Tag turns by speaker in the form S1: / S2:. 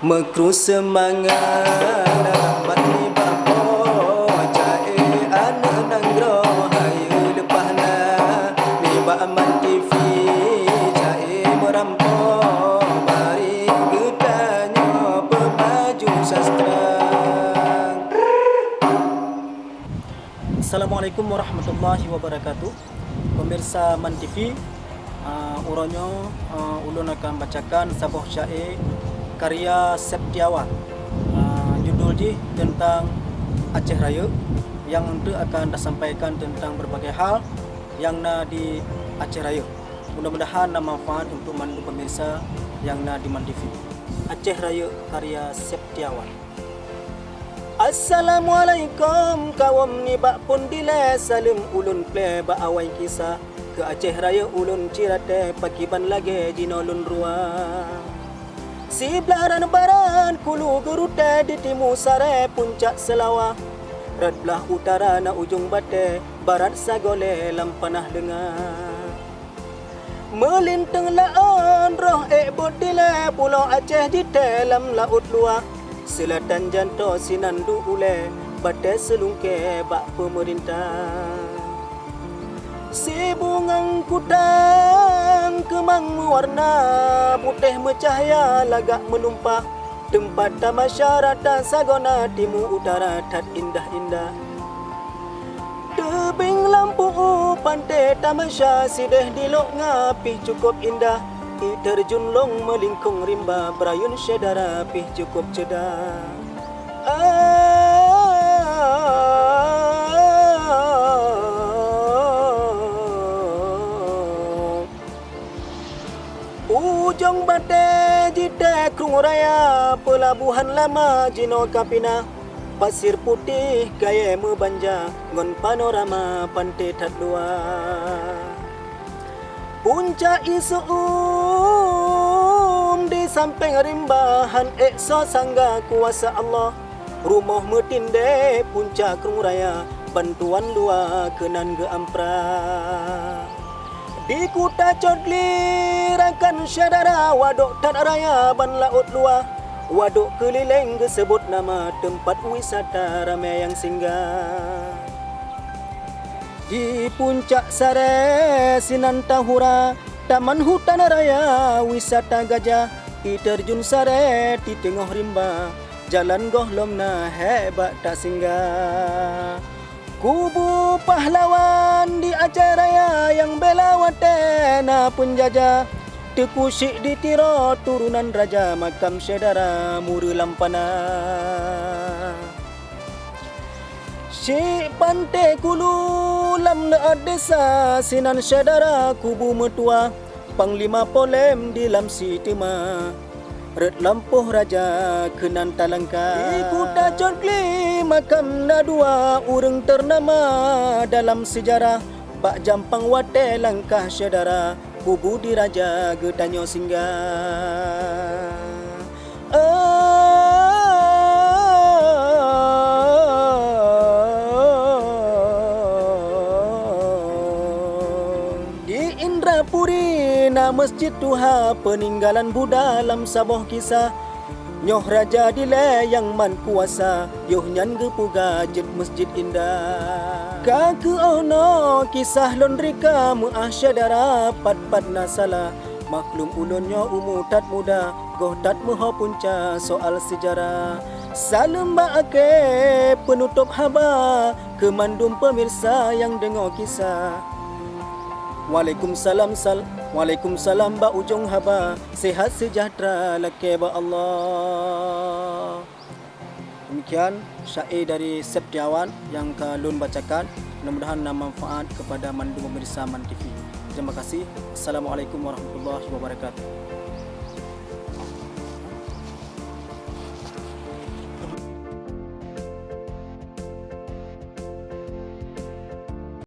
S1: Mekru semangat mati babo jae anak nanggro hayu lepah na ni ba man TV jae merampo mari gedanyo pemaju sastra.
S2: Assalamualaikum warahmatullahi wabarakatuh. Pemirsa Man TV, uronyo ulun akan bacakan sebuah syair karya Septiawan. Judul ji tentang Aceh Raya yang untuk akan disampaikan tentang berbagai hal yang na di Aceh Raya. Mudah-mudahan nama manfaat untuk mandu pemirsa yang na di Man TV. Aceh Raya karya Septiawan. Assalamualaikum kawam ni bak pun dile salim ulun ple ba awai kisah ke Aceh Raya ulun cirate pakiban lage jinolon ruang. Si belaran baran kulu gerute di timu sare puncak Selawah. Rat belah utara na ujung bate barat sagole lampanah dengar. Melintang laan roh ekbot dile pulau Aceh di dalam laut luar. Selatan janto sinandu ule bate selungke bak pemerintah. Si bungang kutang kemang mewarna putih bercahaya lagak menumpah. Tempat masyarakat sagona timu utara tat indah-indah. Tebing lampu pantai tamasya sideh dilok ngapi cukup indah. Terjun long melingkung rimba berayun syedara pih cukup cedah. Ujung bate jite krung raya pelabuhan lama Jino Kapina. Pasir putih gaya membanja ngon panorama pantai tat luar. Puncak Isuum di samping rimbahan ekso sangga kuasa Allah. Rumah metinde puncak krung raya bantuan luar kenan ge ampra. Di kuta Codli rakan syadara wadok tan raya ban laut luar. Wadok keliling gesebut nama tempat wisata ramai yang singgah. Di puncak sare Sinan Tahura taman hutan raya wisata gajah. Di terjun sare di tengah rimba jalan gohlom na hebat tak singgah. Kubu pahlawan di Aceh Raya yang bela watena penjajah. Tekusik di tiro turunan raja makam syedara muru lampana. Syek pantai kulu lam leat desa Sinan syedara kubu metua. Panglima polem di lam sitima. Red lampuh raja kenan talangka. Di kuta Codli makam nadua urang ternama dalam sejarah. Bak jampang wate langkah syedara kubu di raja gedanyo singgah. Di Indrapuri na masjid Tuha peninggalan Buddha dalam sabuh kisah. Nyoh raja dile yang man kuasa yoh nyan gepuga jet masjid indah. Kaku ono kisah londrika muah syadara pat-pat nasala. Maklum ulunnya umutat muda goh tat muha punca soal sejarah. Salam baake penutup haba kemandum pemirsa yang dengar kisah. Waalaikumsalam ba ujung haba sehat sejahtera lake ba Allah. Demikian syair dari Septiawan yang kalun bacakan. Mudah-mudahan nama manfaat kepada mandu pemirsa Man TV. Terima kasih. Assalamualaikum warahmatullahi wabarakatuh.